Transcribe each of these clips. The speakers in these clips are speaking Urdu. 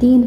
3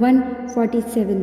147।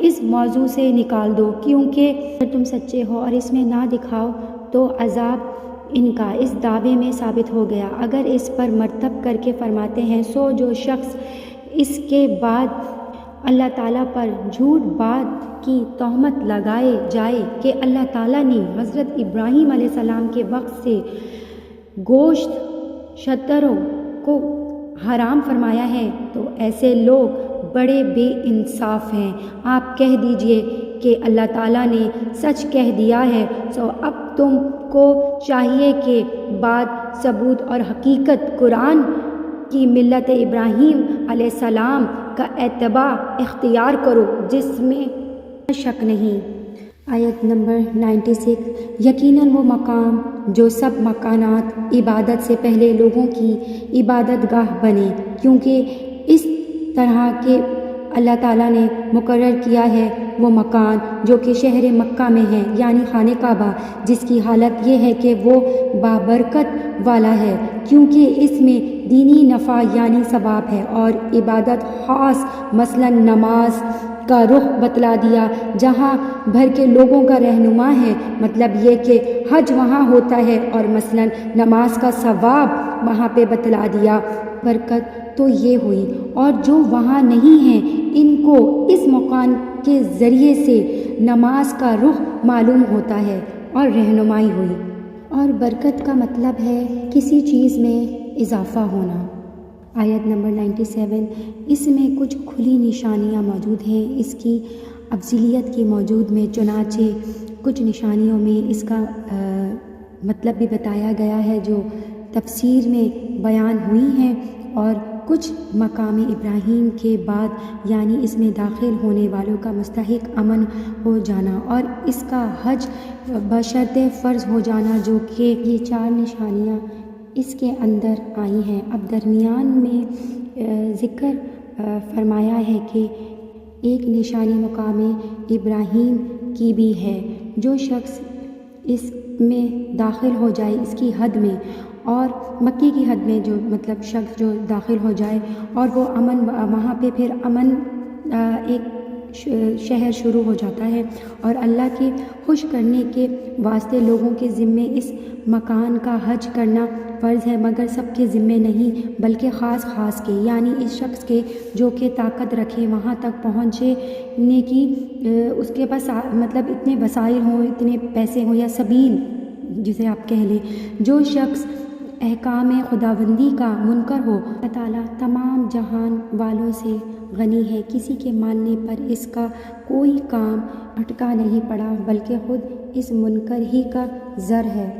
اس موضوع سے نکال دو، کیونکہ اگر تم سچے ہو اور اس میں نہ دکھاؤ تو عذاب ان کا اس دعوے میں ثابت ہو گیا۔ اگر اس پر مرتب کر کے فرماتے ہیں سو جو شخص اس کے بعد اللہ تعالیٰ پر جھوٹ بات کی تہمت لگائے جائے کہ اللہ تعالیٰ نے حضرت ابراہیم علیہ السلام کے وقت سے گوشت شتروں کو حرام فرمایا ہے تو ایسے لوگ بڑے بے انصاف ہیں۔ آپ کہہ دیجئے کہ اللہ تعالیٰ نے سچ کہہ دیا ہے، سو اب تم کو چاہیے کہ بعد ثبوت اور حقیقت قرآن کی ملت ابراہیم علیہ السلام کا اتباع اختیار کرو جس میں شک نہیں۔ آیت نمبر 96۔ یقیناً وہ مقام جو سب مکانات عبادت سے پہلے لوگوں کی عبادت گاہ بنے، کیونکہ اس طرح کے اللہ تعالیٰ نے مقرر کیا ہے وہ مکان جو کہ شہر مکہ میں ہے، یعنی خانہ کعبہ، جس کی حالت یہ ہے کہ وہ بابرکت والا ہے، کیونکہ اس میں دینی نفع یعنی ثواب ہے، اور عبادت خاص مثلاً نماز کا رخ بتلا دیا جہاں بھر کے لوگوں کا رہنما ہے، مطلب یہ کہ حج وہاں ہوتا ہے اور مثلاً نماز کا ثواب وہاں پہ بتلا دیا۔ برکت تو یہ ہوئی، اور جو وہاں نہیں ہیں ان کو اس مکان کے ذریعے سے نماز کا رخ معلوم ہوتا ہے اور رہنمائی ہوئی۔ اور برکت کا مطلب ہے کسی چیز میں اضافہ ہونا۔ آیت نمبر 97۔ اس میں کچھ کھلی نشانیاں موجود ہیں اس کی افضلیت کی موجود میں، چنانچہ کچھ نشانیوں میں اس کا مطلب بھی بتایا گیا ہے جو تفسیر میں بیان ہوئی ہیں، اور کچھ مقام ابراہیم کے بعد یعنی اس میں داخل ہونے والوں کا مستحق امن ہو جانا اور اس کا حج بشرط فرض ہو جانا، جو کہ یہ 4 نشانیاں اس کے اندر آئی ہیں۔ اب درمیان میں ذکر فرمایا ہے کہ ایک نشانی مقام ابراہیم کی بھی ہے، جو شخص اس میں داخل ہو جائے اس کی حد میں، اور مکی کی حد میں جو مطلب شخص جو داخل ہو جائے اور وہ امن وہاں پہ پھر امن ایک شہر شروع ہو جاتا ہے، اور اللہ کی خوش کرنے کے واسطے لوگوں کے ذمے اس مکان کا حج کرنا فرض ہے، مگر سب کے ذمے نہیں بلکہ خاص خاص کے، یعنی اس شخص کے جو کہ طاقت رکھے وہاں تک پہنچنے کی، اس کے پاس مطلب اتنے وسائل ہوں، اتنے پیسے ہوں یا سبیل جسے آپ کہہ لیں۔ جو شخص احکام خداوندی کا منکر ہو، اللہ تعالیٰ تمام جہان والوں سے غنی ہے، کسی کے ماننے پر اس کا کوئی کام اٹکا نہیں پڑا بلکہ خود اس منکر ہی کا زر ہے،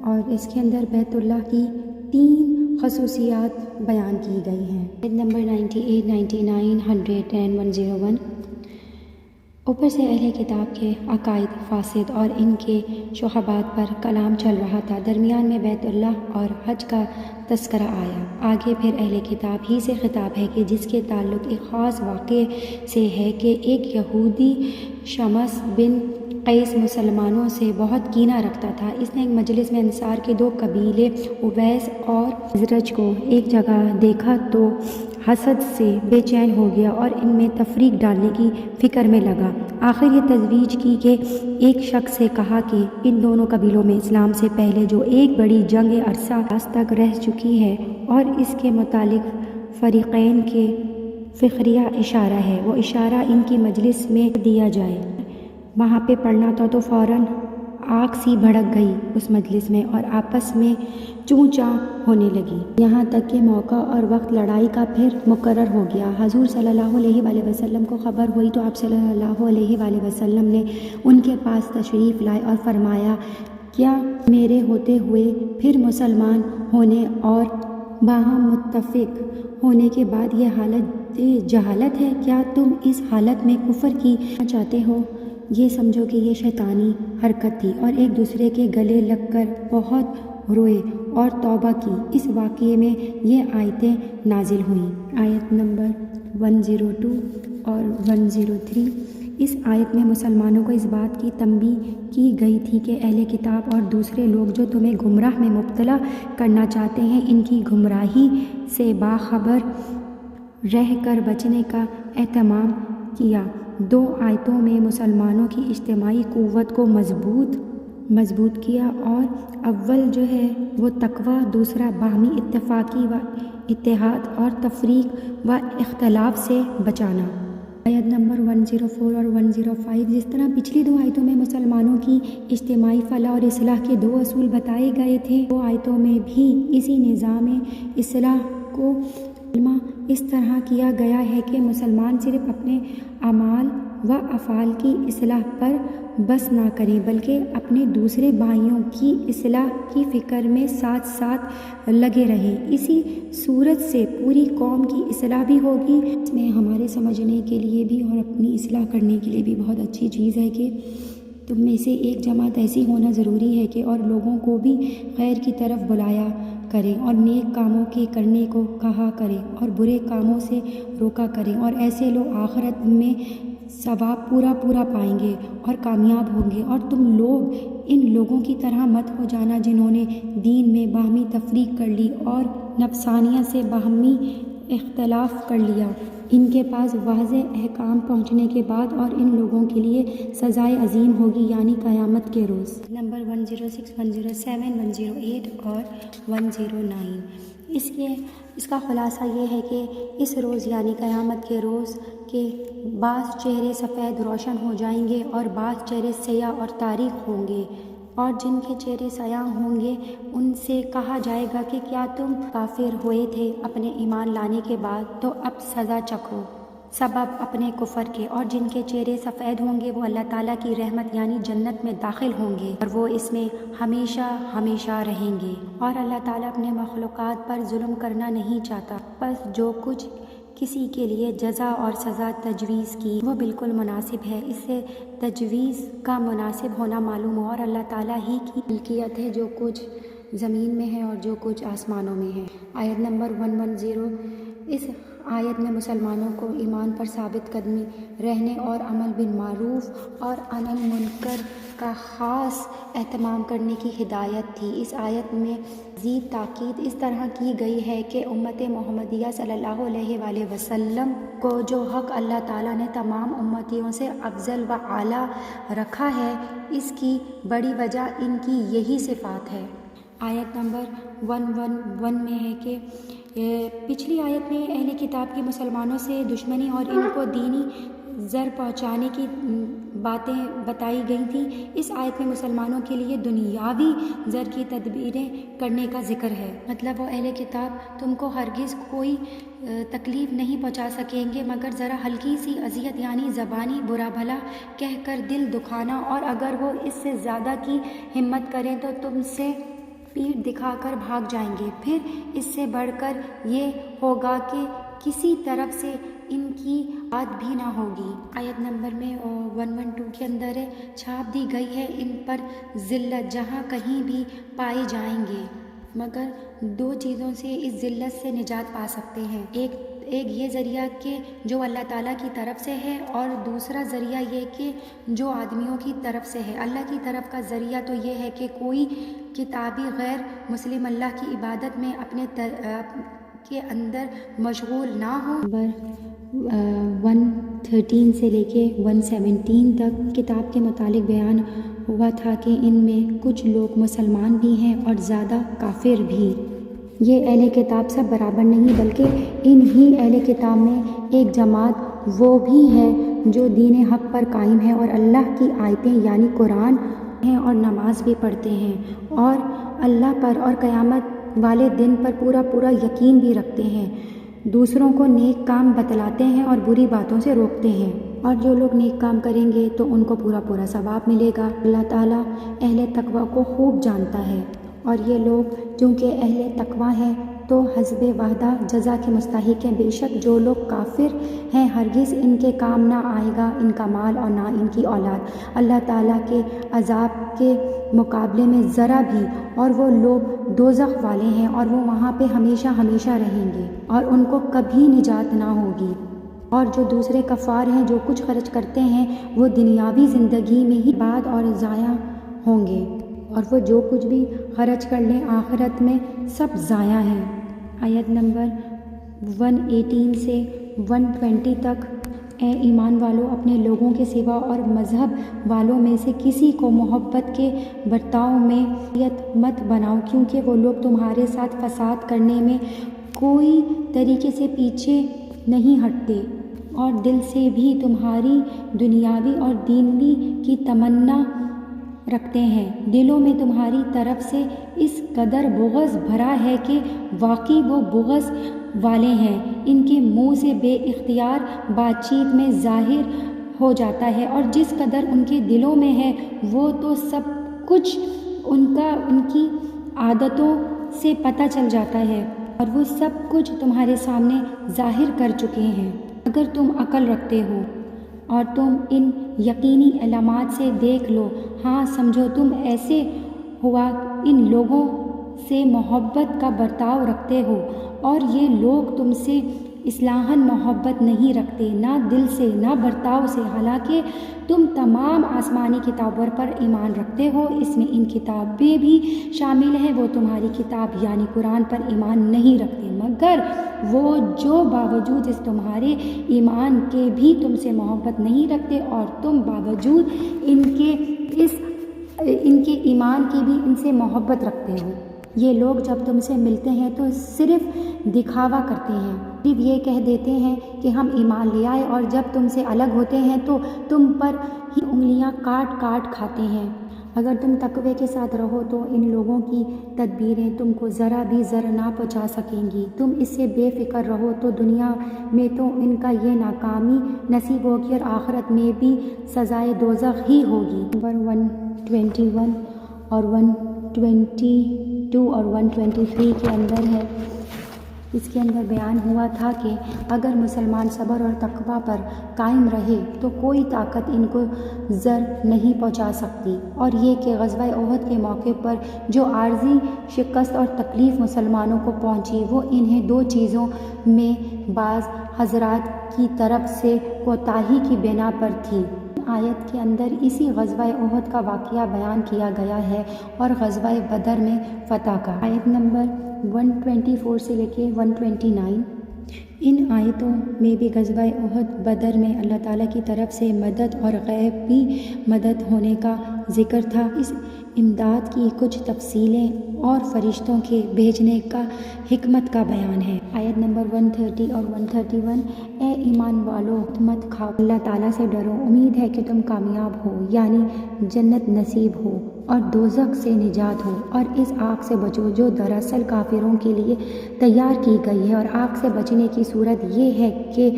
اور اس کے اندر بیت اللہ کی 3 خصوصیات بیان کی گئی ہیں۔ Number 98، 99، 100 and 101۔ اوپر سے اہل کتاب کے عقائد فاسد اور ان کے شبہات پر کلام چل رہا تھا، درمیان میں بیت اللہ اور حج کا تذکرہ آیا، آگے پھر اہل کتاب ہی سے خطاب ہے کہ جس کے تعلق ایک خاص واقعے سے ہے کہ ایک یہودی شمس بن قیس مسلمانوں سے بہت کینہ رکھتا تھا۔ اس نے ایک مجلس میں انصار کے 2 قبیلے اویس اور خزرج کو ایک جگہ دیکھا تو حسد سے بے چین ہو گیا اور ان میں تفریق ڈالنے کی فکر میں لگا۔ آخر یہ تجویز کی کہ ایک شخص سے کہا کہ ان دونوں قبیلوں میں اسلام سے پہلے جو ایک بڑی جنگ عرصہ تک رہ چکی ہے اور اس کے متعلق فریقین کے فخریہ اشارہ ہے، وہ اشارہ ان کی مجلس میں دیا جائے۔ وہاں پہ پڑھنا تھا تو فوراً آگ سی بھڑک گئی اس مجلس میں اور آپس میں چوں چاں ہونے لگی، یہاں تک کہ موقع اور وقت لڑائی کا پھر مقرر ہو گیا۔ حضور صلی اللہ علیہ وآلہ وسلم کو خبر ہوئی تو آپ صلی اللہ علیہ وآلہ وسلم نے ان کے پاس تشریف لائے اور فرمایا، کیا میرے ہوتے ہوئے پھر مسلمان ہونے اور باہم متفق ہونے کے بعد یہ حالت جہالت ہے؟ کیا تم اس حالت میں کفر کی چاہتے ہو؟ یہ سمجھو کہ یہ شیطانی حرکت تھی، اور ایک دوسرے کے گلے لگ کر بہت روئے اور توبہ کی۔ اس واقعے میں یہ آیتیں نازل ہوئیں۔ آیت نمبر 102 اور 103۔ اس آیت میں مسلمانوں کو اس بات کی تنبیہ کی گئی تھی کہ اہل کتاب اور دوسرے لوگ جو تمہیں گمراہ میں مبتلا کرنا چاہتے ہیں، ان کی گمراہی سے باخبر رہ کر بچنے کا اہتمام کیا دو آیتوں میں مسلمانوں کی اجتماعی قوت کو مضبوط کیا، اور اول جو ہے وہ تقوی، دوسرا باہمی اتفاقی و اتحاد اور تفریق و اختلاف سے بچانا۔ آیت نمبر 104 اور 105 جس طرح پچھلی دو آیتوں میں مسلمانوں کی اجتماعی فلاح اور اصلاح کے دو اصول بتائے گئے تھے، دو آیتوں میں بھی اسی نظام اصلاح کو اس طرح کیا گیا ہے کہ مسلمان صرف اپنے اعمال و افعال کی اصلاح پر بس نہ کریں بلکہ اپنے دوسرے بھائیوں کی اصلاح کی فکر میں ساتھ ساتھ لگے رہیں۔ اسی صورت سے پوری قوم کی اصلاح بھی ہوگی۔ اس میں ہمارے سمجھنے کے لیے بھی اور اپنی اصلاح کرنے کے لیے بھی بہت اچھی چیز ہے کہ تم میں سے ایک جماعت ایسی ہونا ضروری ہے کہ اور لوگوں کو بھی خیر کی طرف بلایا کریں اور نیک کاموں کے کرنے کو کہا کریں اور برے کاموں سے روکا کریں، اور ایسے لوگ آخرت میں ثواب پورا پائیں گے اور کامیاب ہوں گے۔ اور تم لوگ ان لوگوں کی طرح مت ہو جانا جنہوں نے دین میں باہمی تفریق کر لی اور نفسانیت سے باہمی اختلاف کر لیا۔ ان کے پاس واضح احکام پہنچنے کے بعد اور ان لوگوں کے لیے سزائے عظیم ہوگی، یعنی قیامت کے روز۔ نمبر 106، 107، 108 اور 109۔ اس کا خلاصہ یہ ہے کہ اس روز یعنی قیامت کے روز کے بعض چہرے سفید روشن ہو جائیں گے اور بعض چہرے سیاہ اور تاریک ہوں گے، اور جن کے چہرے سیاہ ہوں گے ان سے کہا جائے گا کہ کیا تم کافر ہوئے تھے اپنے ایمان لانے کے بعد؟ تو اب سزا چکھو سبب اپنے کفر کے۔ اور جن کے چہرے سفید ہوں گے وہ اللہ تعالیٰ کی رحمت یعنی جنت میں داخل ہوں گے اور وہ اس میں ہمیشہ رہیں گے۔ اور اللہ تعالیٰ اپنے مخلوقات پر ظلم کرنا نہیں چاہتا، بس جو کچھ کسی کے لیے جزا اور سزا تجویز کی وہ بالکل مناسب ہے، اس سے تجویز کا مناسب ہونا معلوم ہو، اور اللہ تعالیٰ ہی کی ملکیت ہے جو کچھ زمین میں ہے اور جو کچھ آسمانوں میں ہے۔ آیت نمبر 110۔ اس آیت میں مسلمانوں کو ایمان پر ثابت قدمی رہنے اور امر بالمعروف اور نہی عن المنکر کا خاص اہتمام کرنے کی ہدایت تھی۔ اس آیت میں مزید تاکید اس طرح کی گئی ہے کہ امت محمدیہ صلی اللہ علیہ وآلہ وسلم کو جو حق اللہ تعالیٰ نے تمام امتیوں سے افضل و اعلیٰ رکھا ہے، اس کی بڑی وجہ ان کی یہی صفات ہے۔ آیت نمبر 111 میں ہے کہ پچھلی آیت میں اہل کتاب کی مسلمانوں سے دشمنی اور ان کو دینی زر پہنچانے کی باتیں بتائی گئی تھیں۔ اس آیت میں مسلمانوں کے لیے دنیاوی زر کی تدبیریں کرنے کا ذکر ہے، مطلب وہ اہل کتاب تم کو ہرگز کوئی تکلیف نہیں پہنچا سکیں گے مگر ذرا ہلکی سی اذیت یعنی زبانی برا بھلا کہہ کر دل دکھانا، اور اگر وہ اس سے زیادہ کی ہمت کریں تو تم سے پیٹھ دکھا کر بھاگ جائیں گے، پھر اس سے بڑھ کر یہ ہوگا کہ کسی طرف سے ان کی بات بھی نہ ہوگی۔ آیت نمبر میں 112 کے اندر چھاپ دی گئی ہے ان پر ذلت جہاں کہیں بھی پائے جائیں گے، مگر دو چیزوں سے اس ذلت سے نجات پا سکتے ہیں، ایک یہ ذریعہ کہ جو اللہ تعالیٰ کی طرف سے ہے، اور دوسرا ذریعہ یہ کہ جو آدمیوں کی طرف سے ہے۔ اللہ کی طرف کا ذریعہ تو یہ ہے کہ کوئی کتابی غیر مسلم اللہ کی عبادت میں اپنے کے اندر مشغول نہ ہو۔ نمبر 113 سے لے کے 117 تک کتاب کے متعلق بیان ہوا تھا کہ ان میں کچھ لوگ مسلمان بھی ہیں اور زیادہ کافر بھی۔ یہ اہل کتاب سب برابر نہیں بلکہ ان ہی اہل کتاب میں ایک جماعت وہ بھی ہے جو دین حق پر قائم ہے اور اللہ کی آیتیں یعنی قرآن ہیں اور نماز بھی پڑھتے ہیں اور اللہ پر اور قیامت والے دن پر پورا یقین بھی رکھتے ہیں، دوسروں کو نیک کام بتلاتے ہیں اور بری باتوں سے روکتے ہیں، اور جو لوگ نیک کام کریں گے تو ان کو پورا ثواب ملے گا۔ اللہ تعالیٰ اہل تقوی کو خوب جانتا ہے، اور یہ لوگ چونکہ اہل تقوی ہیں تو حسب وعدہ جزا کے مستحق ہیں۔ بے شک جو لوگ کافر ہیں ہرگز ان کے کام نہ آئے گا ان کا مال اور نہ ان کی اولاد اللہ تعالیٰ کے عذاب کے مقابلے میں ذرا بھی، اور وہ لوگ دوزخ والے ہیں اور وہ وہاں پہ ہمیشہ رہیں گے اور ان کو کبھی نجات نہ ہوگی۔ اور جو دوسرے کفار ہیں جو کچھ خرچ کرتے ہیں وہ دنیاوی زندگی میں ہی برباد اور ضائع ہوں گے، اور وہ جو کچھ بھی خرچ کر لیں آخرت میں سب ضائع ہیں۔ آیت نمبر 118 سے 120 تک اے ایمان والو، اپنے لوگوں کے سوا اور مذہب والوں میں سے کسی کو محبت کے برتاؤ میں مت بناؤ، کیونکہ وہ لوگ تمہارے ساتھ فساد کرنے میں کوئی طریقے سے پیچھے نہیں ہٹتے اور دل سے بھی تمہاری دنیاوی اور دینی کی تمنا رکھتے ہیں۔ دلوں میں تمہاری طرف سے اس قدر بغض بھرا ہے کہ واقعی وہ بغض والے ہیں۔ ان کے منہ سے بے اختیار بات چیت میں ظاہر ہو جاتا ہے، اور جس قدر ان کے دلوں میں ہے وہ تو سب کچھ ان کی عادتوں سے پتہ چل جاتا ہے، اور وہ سب کچھ تمہارے سامنے ظاہر کر چکے ہیں۔ اگر تم عقل رکھتے ہو اور تم ان یقینی علامات سے دیکھ لو، ہاں سمجھو تم ایسے ہوا ان لوگوں سے محبت کا برتاؤ رکھتے ہو، اور یہ لوگ تم سے اصلاحاً محبت نہیں رکھتے، نہ دل سے نہ برتاؤ سے، حالانکہ تم تمام آسمانی کتابوں پر ایمان رکھتے ہو۔ اس میں ان کتابیں بھی شامل ہیں، وہ تمہاری کتاب یعنی قرآن پر ایمان نہیں رکھتے، مگر وہ جو باوجود اس تمہارے ایمان کے بھی تم سے محبت نہیں رکھتے، اور تم باوجود ان کے ایمان کی بھی ان سے محبت رکھتے ہو۔ یہ لوگ جب تم سے ملتے ہیں تو صرف دکھاوا کرتے ہیں، صرف یہ کہہ دیتے ہیں کہ ہم ایمان لے آئے، اور جب تم سے الگ ہوتے ہیں تو تم پر ہی انگلیاں کاٹ کاٹ کھاتے ہیں۔ اگر تم تقوی کے ساتھ رہو تو ان لوگوں کی تدبیریں تم کو ذرا بھی ضرر نہ پہنچا سکیں گی۔ تم اس سے بے فکر رہو تو دنیا میں تو ان کا یہ ناکامی نصیب ہوگی، اور آخرت میں بھی سزائے دوزخ ہی ہوگی۔ نمبر 121 اور 122 اور 123 کے اندر ہے، اس کے اندر بیان ہوا تھا کہ اگر مسلمان صبر اور تقوی پر قائم رہے تو کوئی طاقت ان کو ضر نہیں پہنچا سکتی، اور یہ کہ غزوہ احد کے موقع پر جو عارضی شکست اور تکلیف مسلمانوں کو پہنچی وہ انہیں دو چیزوں میں بعض حضرات کی طرف سے کوتاہی کی بنا پر تھی۔ آیت کے اندر اسی غزوہ احد کا واقعہ بیان کیا گیا ہے اور غزوہ بدر میں فتح کا۔ آیت نمبر 124 سے لے کے 129، ان آیتوں میں بھی غزوہ احد بدر میں اللہ تعالیٰ کی طرف سے مدد اور غیبی مدد ہونے کا ذکر تھا۔ اس امداد کی کچھ تفصیلیں اور فرشتوں کے بھیجنے کا حکمت کا بیان ہے۔ آیت نمبر 130 اور 131، اے ایمان والو مت کھاؤ، اللہ تعالیٰ سے ڈرو، امید ہے کہ تم کامیاب ہو، یعنی جنت نصیب ہو اور دوزخ سے نجات ہو، اور اس آگ سے بچو جو دراصل کافروں کے لیے تیار کی گئی ہے، اور آگ سے بچنے کی صورت یہ ہے کہ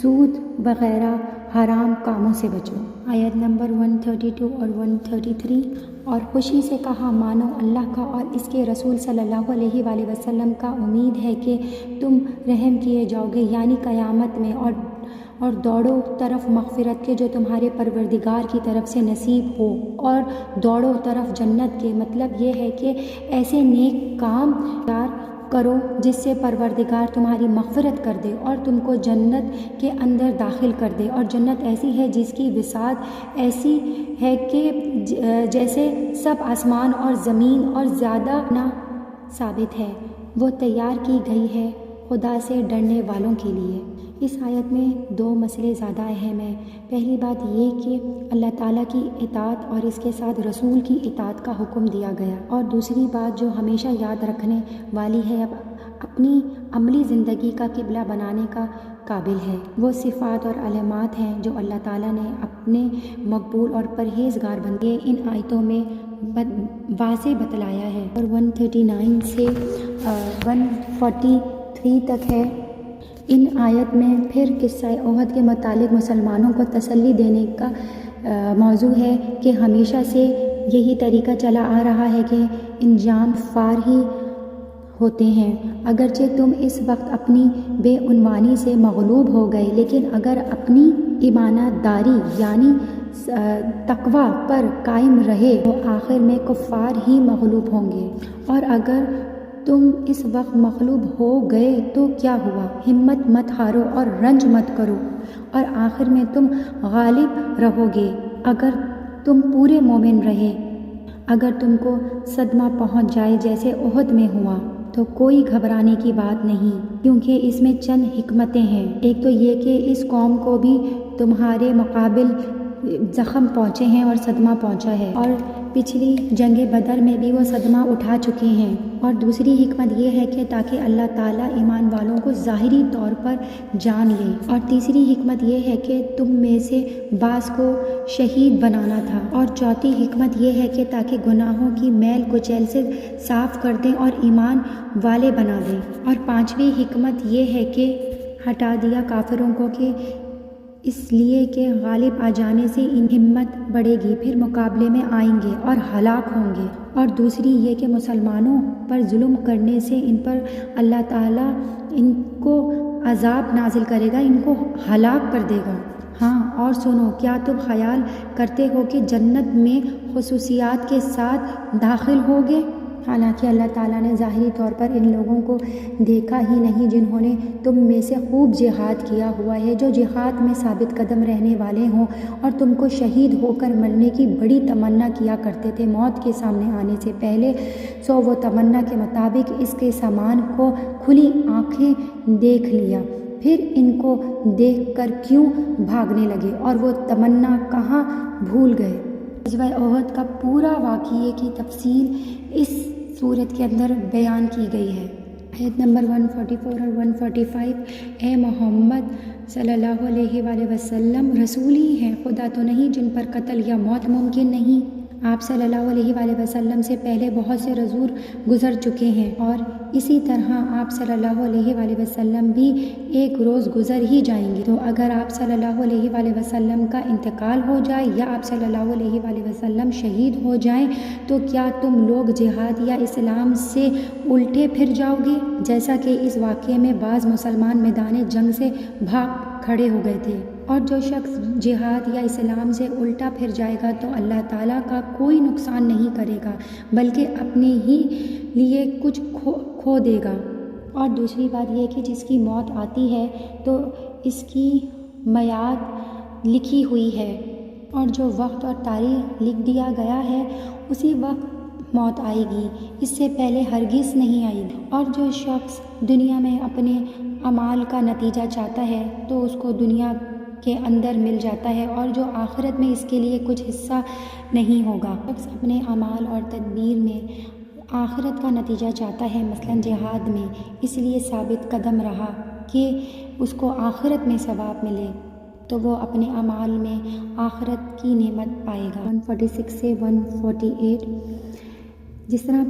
سود وغیرہ حرام کاموں سے بچو۔ آیت نمبر 132 اور 133، اور خوشی سے کہا مانو اللہ کا اور اس کے رسول صلی اللہ علیہ وآلہ وسلم کا، امید ہے کہ تم رحم کیے جاؤ گے یعنی قیامت میں، اور دوڑو طرف مغفرت کے جو تمہارے پروردگار کی طرف سے نصیب ہو، اور دوڑو طرف جنت کے، مطلب یہ ہے کہ ایسے نیک کام کرو جس سے پروردگار تمہاری مغفرت کر دے اور تم کو جنت کے اندر داخل کر دے، اور جنت ایسی ہے جس کی وسعت ایسی ہے کہ جیسے سب آسمان اور زمین اور زیادہ نہ ثابت ہے، وہ تیار کی گئی ہے خدا سے ڈرنے والوں کے لیے۔ اس آیت میں دو مسئلے زیادہ اہم ہیں۔ پہلی بات یہ کہ اللہ تعالیٰ کی اطاعت اور اس کے ساتھ رسول کی اطاعت کا حکم دیا گیا، اور دوسری بات جو ہمیشہ یاد رکھنے والی ہے، اپنی عملی زندگی کا قبلہ بنانے کا قابل ہے، وہ صفات اور علامات ہیں جو اللہ تعالیٰ نے اپنے مقبول اور پرہیزگار بندے ان آیتوں میں واضح بتلایا ہے۔ اور 139 سے 143 تک ہے۔ ان آیت میں پھر قصہ احد کے متعلق مسلمانوں کو تسلی دینے کا موضوع ہے کہ ہمیشہ سے یہی طریقہ چلا آ رہا ہے کہ انجام فار ہی ہوتے ہیں، اگرچہ تم اس وقت اپنی بے عنوانی سے مغلوب ہو گئے، لیکن اگر اپنی ایمانت داری یعنی تقوی پر قائم رہے تو آخر میں کفار ہی مغلوب ہوں گے، اور اگر تم اس وقت مغلوب ہو گئے تو کیا ہوا، ہمت مت ہارو اور رنج مت کرو، اور آخر میں تم غالب رہو گے اگر تم پورے مومن رہے۔ اگر تم کو صدمہ پہنچ جائے جیسے احد میں ہوا تو کوئی گھبرانے کی بات نہیں، کیونکہ اس میں چند حکمتیں ہیں۔ ایک تو یہ کہ اس قوم کو بھی تمہارے مقابل زخم پہنچے ہیں اور صدمہ پہنچا ہے، اور پچھلی جنگ بدر میں بھی وہ صدمہ اٹھا چکے ہیں۔ اور دوسری حکمت یہ ہے کہ تاکہ اللہ تعالیٰ ایمان والوں کو ظاہری طور پر جان لے، اور تیسری حکمت یہ ہے کہ تم میں سے بعض کو شہید بنانا تھا، اور چوتھی حکمت یہ ہے کہ تاکہ گناہوں کی میل کچیل سے صاف کر دیں اور ایمان والے بنا دیں، اور پانچویں حکمت یہ ہے کہ ہٹا دیا کافروں کو کہ اس لیے کہ غالب آ جانے سے ان ہمت بڑھے گی، پھر مقابلے میں آئیں گے اور ہلاک ہوں گے، اور دوسری یہ کہ مسلمانوں پر ظلم کرنے سے ان پر اللہ تعالیٰ ان کو عذاب نازل کرے گا، ان کو ہلاک کر دے گا۔ ہاں، اور سنو، کیا تم خیال کرتے ہو کہ جنت میں خصوصیات کے ساتھ داخل ہوگے؟ حالانکہ اللہ تعالیٰ نے ظاہری طور پر ان لوگوں کو دیکھا ہی نہیں جنہوں نے تم میں سے خوب جہاد کیا ہوا ہے، جو جہاد میں ثابت قدم رہنے والے ہوں اور تم کو شہید ہو کر مرنے کی بڑی تمنا کیا کرتے تھے موت کے سامنے آنے سے پہلے، سو وہ تمنا کے مطابق اس کے سامان کو کھلی آنکھیں دیکھ لیا، پھر ان کو دیکھ کر کیوں بھاگنے لگے اور وہ تمنا کہاں بھول گئے۔ غزوہ احد کا پورا واقعے کی تفصیل اس سورت کے اندر بیان کی گئی ہے۔ آیت نمبر 144 اور 145، اے محمد صلی اللہ علیہ وآلہ وسلم رسول ہی ہیں، خدا تو نہیں جن پر قتل یا موت ممکن نہیں۔ آپ صلی اللہ علیہ وآلہ وسلم سے پہلے بہت سے رسول گزر چکے ہیں، اور اسی طرح آپ صلی اللہ علیہ وآلہ وسلم بھی ایک روز گزر ہی جائیں گے۔ تو اگر آپ صلی اللہ علیہ وآلہ وسلم کا انتقال ہو جائے یا آپ صلی اللہ علیہ وآلہ وسلم شہید ہو جائیں تو کیا تم لوگ جہاد یا اسلام سے الٹے پھر جاؤ گے؟ جیسا کہ اس واقعے میں بعض مسلمان میدان جنگ سے بھاگ کھڑے ہو گئے تھے، اور جو شخص جہاد یا اسلام سے الٹا پھر جائے گا تو اللہ تعالیٰ کا کوئی نقصان نہیں کرے گا بلکہ اپنے ہی لیے کچھ کھو دے گا۔ اور دوسری بات یہ کہ جس کی موت آتی ہے تو اس کی میعاد لکھی ہوئی ہے، اور جو وقت اور تاریخ لکھ دیا گیا ہے اسی وقت موت آئے گی، اس سے پہلے ہرگز نہیں آئی گی۔ اور جو شخص دنیا میں اپنے اعمال کا نتیجہ چاہتا ہے تو اس کو دنیا کے اندر مل جاتا ہے، اور جو آخرت میں اس کے لیے کچھ حصہ نہیں ہوگا۔ شخص اپنے اعمال اور تدبیر میں آخرت کا نتیجہ چاہتا ہے، مثلا جہاد میں اس لیے ثابت قدم رہا کہ اس کو آخرت میں ثواب ملے، تو وہ اپنے اعمال میں آخرت کی نعمت پائے گا۔ 146 سے 148، جس طرح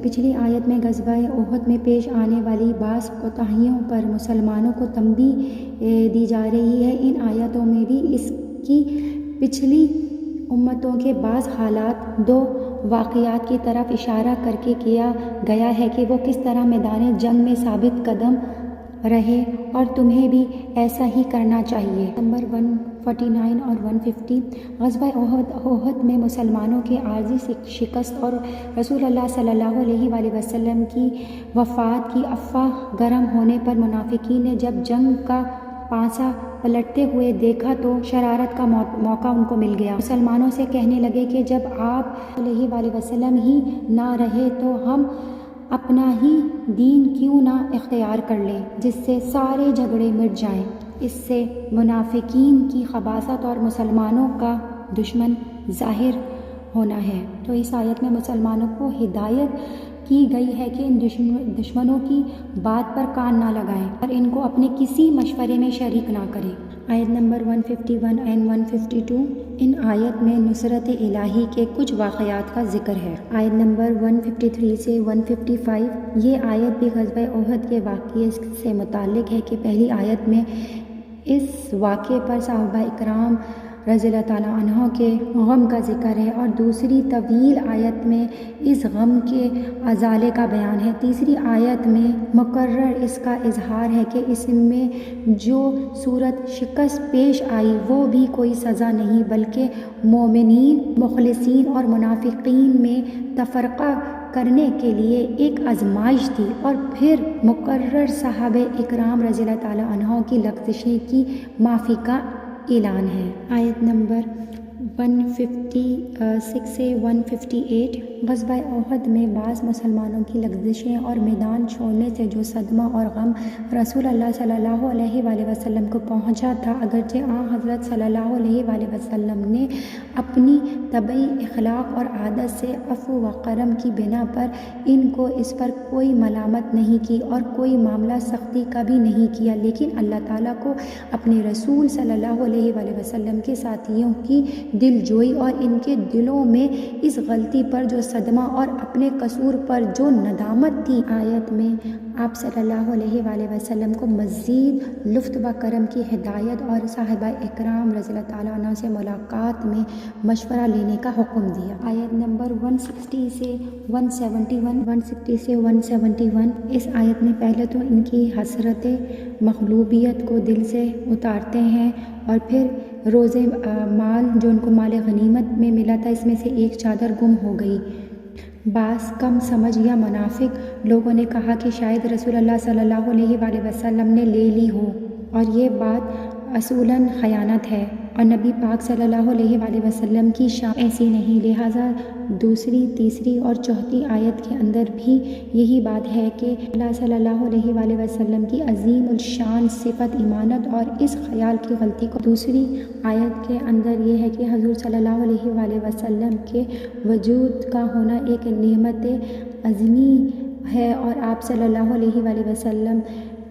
پچھلی آیت میں غزوہ احد میں پیش آنے والی بعض کوتاہیوں پر مسلمانوں کو تنبیہ دی جا رہی ہے، ان آیتوں میں بھی اس کی پچھلی امتوں کے بعض حالات، دو واقعات کی طرف اشارہ کر کے کیا گیا ہے کہ وہ کس طرح میدان جنگ میں ثابت قدم رہے، اور تمہیں بھی ایسا ہی کرنا چاہیے۔ نمبر 149 اور 150، غزوہ احد میں مسلمانوں کے عارضی شکست اور رسول اللہ صلی اللہ علیہ وآلہ وسلم کی وفات کی افواہ گرم ہونے پر منافقین نے جب جنگ کا پانسا پلٹتے ہوئے دیکھا تو شرارت کا موقع ان کو مل گیا۔ مسلمانوں سے کہنے لگے کہ جب آپ علیہ وآلہ وسلم ہی نہ رہے تو ہم اپنا ہی دین کیوں نہ اختیار کر لیں جس سے سارے جھگڑے مٹ جائیں۔ اس سے منافقین کی خباثت اور مسلمانوں کا دشمن ظاہر ہونا ہے۔ تو اس آیت میں مسلمانوں کو ہدایت کی گئی ہے کہ ان دشمنوں کی بات پر کان نہ لگائیں اور ان کو اپنے کسی مشورے میں شریک نہ کریں۔ آیت نمبر 151 and 152، ان آیت میں نصرت الہی کے کچھ واقعات کا ذکر ہے۔ آیت نمبر 153 سے 155، یہ آیت بھی غزوہ احد کے واقعے سے متعلق ہے کہ پہلی آیت میں اس واقعے پر صحابہ اکرام رضی اللہ تعالیٰ عنہ کے غم کا ذکر ہے، اور دوسری طویل آیت میں اس غم کے ازالے کا بیان ہے۔ تیسری آیت میں مقرر اس کا اظہار ہے کہ اس میں جو صورت شکست پیش آئی وہ بھی کوئی سزا نہیں بلکہ مومنین، مخلصین اور منافقین میں تفرقہ کرنے کے لیے ایک آزمائش تھی، اور پھر مقرر صحابہ اکرام رضی اللہ تعالیٰ عنہ کی لغزشیں کی معافی کا اعلان ہے۔ آیت نمبر 156 سے 158، غزوہ احد میں بعض مسلمانوں کی لغزشیں اور میدان چھوڑنے سے جو صدمہ اور غم رسول اللہ صلی اللہ علیہ وآلہ وسلم کو پہنچا تھا، اگرچہ حضرت صلی اللہ علیہ وآلہ وسلم نے اپنی طبعی اخلاق اور عادت سے عفو و کرم کی بنا پر ان کو اس پر کوئی ملامت نہیں کی اور کوئی معاملہ سختی کا بھی نہیں کیا، لیکن اللہ تعالیٰ کو اپنے رسول صلی اللہ علیہ وآلہ وسلم کے ساتھیوں کی دل جوئی اور ان کے دلوں میں اس غلطی پر جو صدمہ اور اپنے قصور پر جو ندامت تھی، آیت میں آپ صلی اللہ علیہ وآلہ وسلم کو مزید لطف و کرم کی ہدایت اور صحابہ اکرام رضی اللہ تعالیٰ عنہ سے ملاقات میں مشورہ لینے کا حکم دیا۔ آیت نمبر 160 سے 171 اس آیت میں پہلے تو ان کی حسرت مغلوبیت کو دل سے اتارتے ہیں اور پھر روز مال جو ان کو مال غنیمت میں ملا تھا، اس میں سے ایک چادر گم ہو گئی۔ بعض کم سمجھ یا منافق لوگوں نے کہا کہ شاید رسول اللہ صلی اللہ علیہ وآلہ وسلم نے لے لی ہو، اور یہ بات اصولاً خیانت ہے اور نبی پاک صلی اللہ علیہ وآلہ وسلم کی شان ایسی نہیں، لہٰذا دوسری، تیسری اور چوتھی آیت کے اندر بھی یہی بات ہے کہ اللہ صلی اللہ علیہ وآلہ وسلم کی عظیم الشان صفت ایمانت اور اس خیال کی غلطی کو دوسری آیت کے اندر یہ ہے کہ حضور صلی اللہ علیہ وآلہ وسلم کے وجود کا ہونا ایک نعمت عظمی ہے اور آپ صلی اللہ علیہ وآلہ وسلم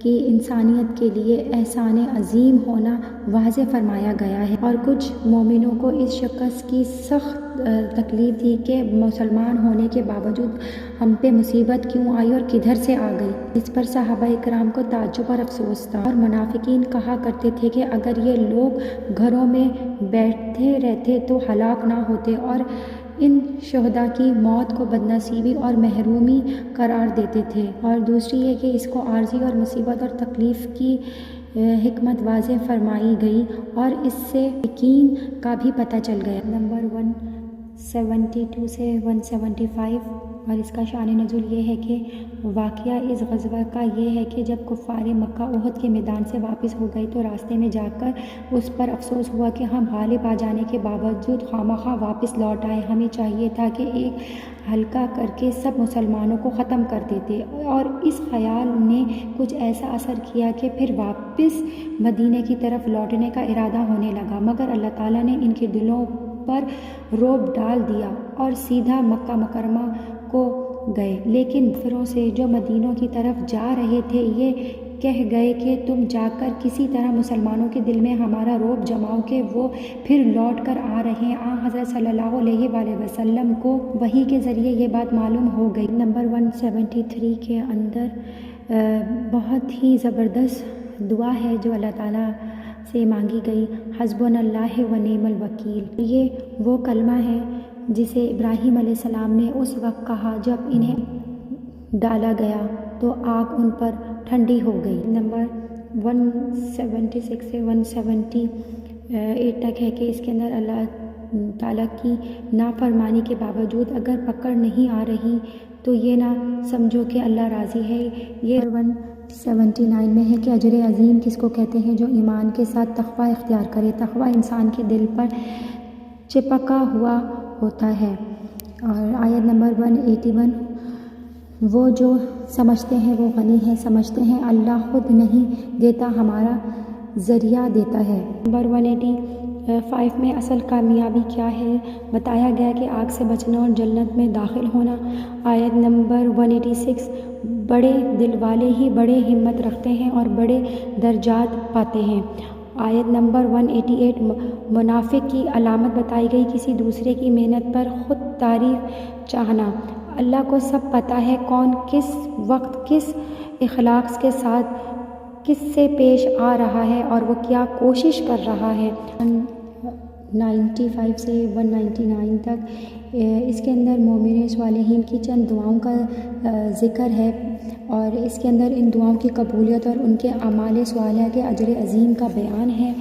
کی انسانیت کے لیے احسان عظیم ہونا واضح فرمایا گیا ہے۔ اور کچھ مومنوں کو اس شخص کی سخت تکلیف تھی کہ مسلمان ہونے کے باوجود ہم پہ مصیبت کیوں آئی اور کدھر سے آ گئی۔ اس پر صحابہ اکرام کو تعجب اور افسوس تھا، اور منافقین کہا کرتے تھے کہ اگر یہ لوگ گھروں میں بیٹھے رہتے تو ہلاک نہ ہوتے، اور ان شہداء کی موت کو بدنصیبی اور محرومی قرار دیتے تھے۔ اور دوسری یہ کہ اس کو عارضی اور مصیبت اور تکلیف کی حکمت واضح فرمائی گئی اور اس سے یقین کا بھی پتہ چل گیا۔ نمبر 172 سے 175 اور اس کا شان نزول یہ ہے کہ واقعہ اس غزوہ کا یہ ہے کہ جب کفار مکہ احد کے میدان سے واپس ہو گئے تو راستے میں جا کر اس پر افسوس ہوا کہ ہم غالب آ جانے کے باوجود خواہ واپس لوٹ آئے، ہمیں چاہیے تھا کہ ایک ہلکا کر کے سب مسلمانوں کو ختم کر دیتے، اور اس خیال نے کچھ ایسا اثر کیا کہ پھر واپس مدینے کی طرف لوٹنے کا ارادہ ہونے لگا، مگر اللہ تعالیٰ نے ان کے دلوں پر رعب ڈال دیا اور سیدھا مکہ مکرمہ کو گئے۔ لیکن کافروں سے جو مدینوں کی طرف جا رہے تھے یہ کہہ گئے کہ تم جا کر کسی طرح مسلمانوں کے دل میں ہمارا رعب جماؤ کہ وہ پھر لوٹ کر آ رہے ہیں۔ حضرت صلی اللہ علیہ وآلہ وسلم کو وحی کے ذریعے یہ بات معلوم ہو گئی۔ نمبر 173 کے اندر بہت ہی زبردست دعا ہے جو اللہ تعالیٰ سے مانگی گئی، حسبنا اللہ و نعم الوکیل۔ یہ وہ کلمہ ہے جسے ابراہیم علیہ السلام نے اس وقت کہا جب انہیں ڈالا گیا تو آگ ان پر ٹھنڈی ہو گئی۔ نمبر 176 سے 178 تک ہے کہ اس کے اندر اللہ تعالیٰ کی نافرمانی کے باوجود اگر پکڑ نہیں آ رہی تو یہ نہ سمجھو کہ اللہ راضی ہے۔ یہ 179 میں ہے کہ اجر عظیم کس کو کہتے ہیں جو ایمان کے ساتھ تقوی اختیار کرے۔ تقوی انسان کے دل پر چپکا ہوا ہوتا ہے۔ اور آیت نمبر 181، وہ جو سمجھتے ہیں وہ غنی ہے، سمجھتے ہیں اللہ خود نہیں دیتا، ہمارا ذریعہ دیتا ہے۔ نمبر 185 میں اصل کامیابی کیا ہے بتایا گیا کہ آگ سے بچنا اور جنت میں داخل ہونا۔ آیت نمبر 186، بڑے دل والے ہی بڑے ہمت رکھتے ہیں اور بڑے درجات پاتے ہیں۔ آیت نمبر 188، منافق کی علامت بتائی گئی کسی دوسرے کی محنت پر خود تعریف چاہنا۔ اللہ کو سب پتہ ہے کون کس وقت کس اخلاق کے ساتھ کس سے پیش آ رہا ہے اور وہ کیا کوشش کر رہا ہے۔ 195 سے 199 تک اس کے اندر مومن صالحین کی چند دعاؤں کا ذکر ہے اور اس کے اندر ان دعاؤں کی قبولیت اور ان کے اعمال صالحہ کے اجر عظیم کا بیان ہے۔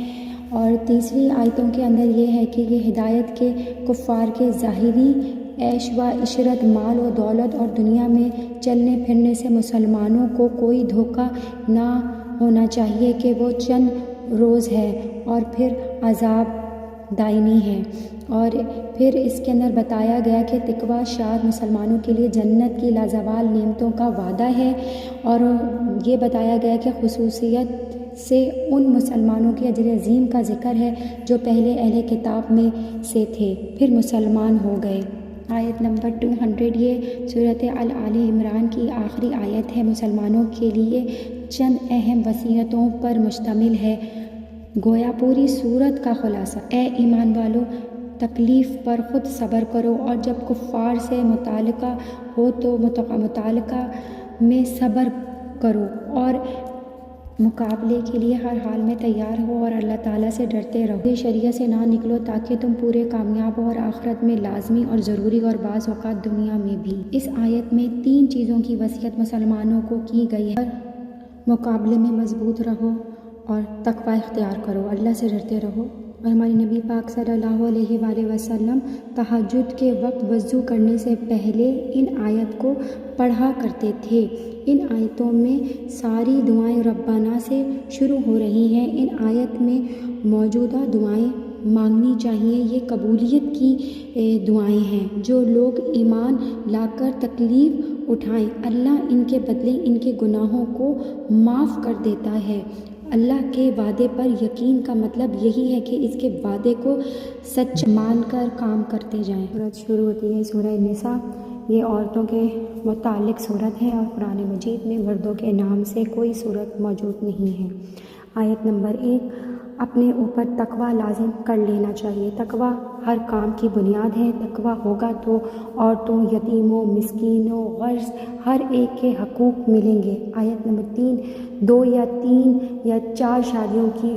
اور تیسری آیتوں کے اندر یہ ہے کہ یہ ہدایت کے کفار کے ظاہری عیش و عشرت، مال و دولت اور دنیا میں چلنے پھرنے سے مسلمانوں کو کوئی دھوکہ نہ ہونا چاہیے کہ وہ چند روز ہے اور پھر عذاب دائمی ہے۔ اور پھر اس کے اندر بتایا گیا کہ تقویٰ شاد مسلمانوں کے لیے جنت کی لازوال نعمتوں کا وعدہ ہے، اور یہ بتایا گیا کہ خصوصیت سے ان مسلمانوں کے اجر عظیم کا ذکر ہے جو پہلے اہل کتاب میں سے تھے پھر مسلمان ہو گئے۔ آیت نمبر 200 یہ سورۃ آل عمران کی آخری آیت ہے۔ مسلمانوں کے لیے چند اہم وصیتوں پر مشتمل ہے، گویا پوری سورت کا خلاصہ۔ اے ایمان والو، تکلیف پر خود صبر کرو، اور جب کفار سے متعلقہ ہو تو متعلقہ میں صبر کرو، اور مقابلے کے لیے ہر حال میں تیار ہو، اور اللہ تعالیٰ سے ڈرتے رہو۔ شریعت سے نہ نکلو تاکہ تم پورے کامیاب ہو، اور آخرت میں لازمی اور ضروری، اور بعض اوقات دنیا میں بھی۔ اس آیت میں 3 چیزوں کی وصیت مسلمانوں کو کی گئی ہے: مقابلے میں مضبوط رہو، اور تقوی اختیار کرو، اللہ سے ڈرتے رہو۔ اور ہمارے نبی پاک صلی اللہ علیہ وآلہ وسلم تہجد کے وقت وضو کرنے سے پہلے ان آیت کو پڑھا کرتے تھے۔ ان آیتوں میں ساری دعائیں ربنا سے شروع ہو رہی ہیں۔ ان آیت میں موجودہ دعائیں مانگنی چاہیے، یہ قبولیت کی دعائیں ہیں۔ جو لوگ ایمان لا کر تکلیف اٹھائیں، اللہ ان کے بدلے ان کے گناہوں کو معاف کر دیتا ہے۔ اللہ کے وعدے پر یقین کا مطلب یہی ہے کہ اس کے وعدے کو سچ مان کر کام کرتے جائیں۔ سورت شروع ہوتی ہے سورہ نساء، یہ عورتوں کے متعلق صورت ہے، اور قرآن مجید میں مردوں کے نام سے کوئی صورت موجود نہیں ہے۔ آیت نمبر 1، اپنے اوپر تقوی لازم کر لینا چاہیے۔ تقوی ہر کام کی بنیاد ہے۔ تقوی ہوگا تو عورتوں، یتیموں، مسکینوں، غرض ہر ایک کے حقوق ملیں گے۔ آیت نمبر 3، 2 یا 3 یا 4 شادیوں کی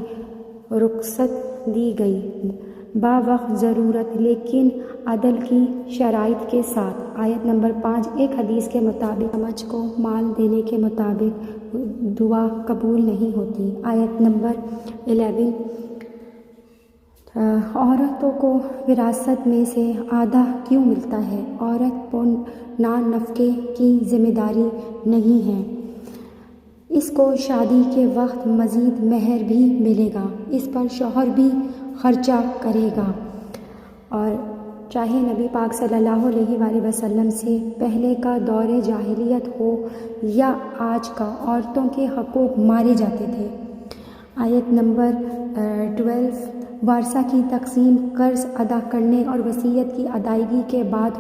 رخصت دی گئی با وقت ضرورت، لیکن عدل کی شرائط کے ساتھ۔ آیت نمبر 5، ایک حدیث کے مطابق سمجھ کو مال دینے کے مطابق دعا قبول نہیں ہوتی۔ آیت نمبر 11، عورتوں کو وراثت میں سے آدھا کیوں ملتا ہے؟ عورت پر نان نفقے کی ذمہ داری نہیں ہے، اس کو شادی کے وقت مزید مہر بھی ملے گا، اس پر شوہر بھی خرچہ کرے گا۔ اور چاہے نبی پاک صلی اللہ علیہ وآلہ وسلم سے پہلے کا دور جاہلیت ہو یا آج کا، عورتوں کے حقوق مارے جاتے تھے۔ آیت نمبر 12، ورثہ کی تقسیم قرض ادا کرنے اور وصیت کی ادائیگی کے بعد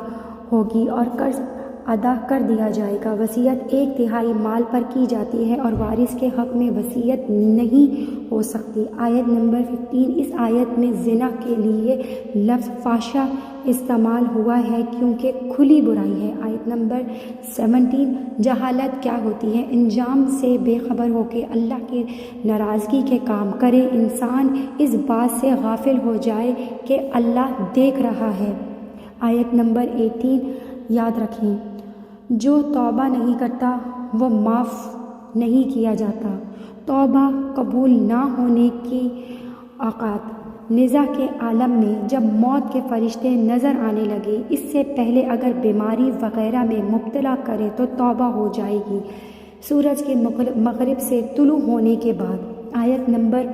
ہوگی، اور قرض ادا کر دیا جائے گا۔ وصیت 1/3 مال پر کی جاتی ہے، اور وارث کے حق میں وصیت نہیں ہو سکتی۔ آیت نمبر 15، اس آیت میں زنا کے لیے لفظ فحشہ استعمال ہوا ہے کیونکہ کھلی برائی ہے۔ آیت نمبر 17، جہالت کیا ہوتی ہے؟ انجام سے بے خبر ہو کے اللہ کی ناراضگی کے کام کرے، انسان اس بات سے غافل ہو جائے کہ اللہ دیکھ رہا ہے۔ آیت نمبر 18، یاد رکھیں جو توبہ نہیں کرتا وہ معاف نہیں کیا جاتا۔ توبہ قبول نہ ہونے کی اوقات، نزاع کے عالم میں جب موت کے فرشتے نظر آنے لگے، اس سے پہلے اگر بیماری وغیرہ میں مبتلا کرے تو توبہ ہو جائے گی، سورج کے مغرب سے طلوع ہونے کے بعد۔ آیت نمبر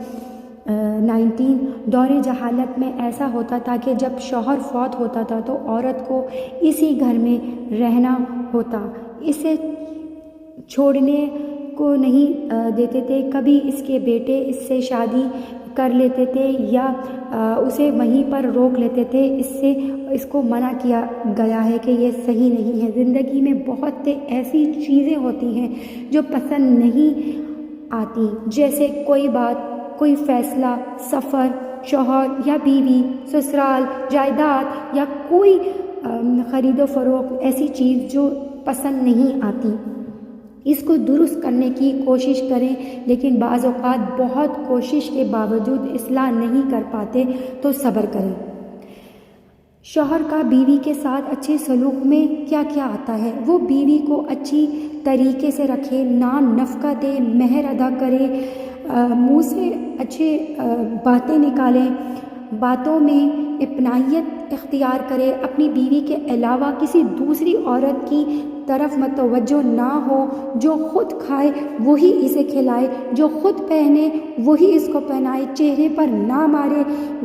19، دور جہالت میں ایسا ہوتا تھا کہ جب شوہر فوت ہوتا تھا تو عورت کو اسی گھر میں رہنا ہوتا، اسے چھوڑنے کو نہیں دیتے تھے۔ کبھی اس کے بیٹے اس سے شادی کر لیتے تھے یا اسے وہیں پر روک لیتے تھے، اس کو منع کیا گیا ہے کہ یہ صحیح نہیں ہے۔ زندگی میں بہت ایسی چیزیں ہوتی ہیں جو پسند نہیں آتی، جیسے کوئی بات، کوئی فیصلہ، سفر، شوہر یا بیوی، سسرال، جائیداد یا کوئی خرید و فروخت، ایسی چیز جو پسند نہیں آتی، اس کو درست کرنے کی کوشش کریں، لیکن بعض اوقات بہت کوشش کے باوجود اصلاح نہیں کر پاتے تو صبر کریں۔ شوہر کا بیوی کے ساتھ اچھے سلوک میں کیا کیا آتا ہے؟ وہ بیوی کو اچھی طریقے سے رکھے، نان نفقہ دے، مہر ادا کرے، منہ سے اچھے باتیں نکالیں، باتوں میں اپنائیت اختیار کرے، اپنی بیوی کے علاوہ کسی دوسری عورت کی طرف متوجہ نہ ہو، جو خود کھائے وہی اسے کھلائے، جو خود پہنے وہی اس کو پہنائے، چہرے پر نہ مارے،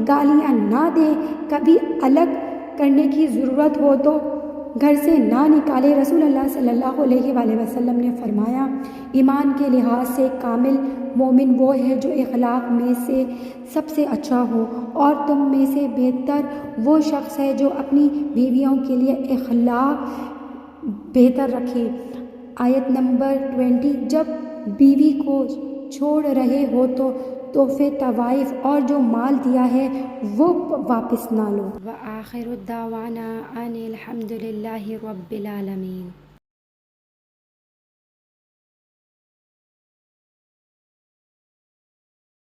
گالیاں نہ دے، کبھی الگ کرنے کی ضرورت ہو تو گھر سے نہ نکالے۔ رسول اللہ صلی اللہ علیہ وآلہ وسلم نے فرمایا، ایمان کے لحاظ سے کامل مومن وہ ہے جو اخلاق میں سے سب سے اچھا ہو، اور تم میں سے بہتر وہ شخص ہے جو اپنی بیویوں کے لیے اخلاق بہتر رکھے۔ آیت نمبر 20۔ جب بیوی کو چھوڑ رہے ہو تو تحفے، طوائف اور جو مال دیا ہے وہ واپس نہ لو۔ وآخر دعوانا ان الحمد للہ رب العالمین۔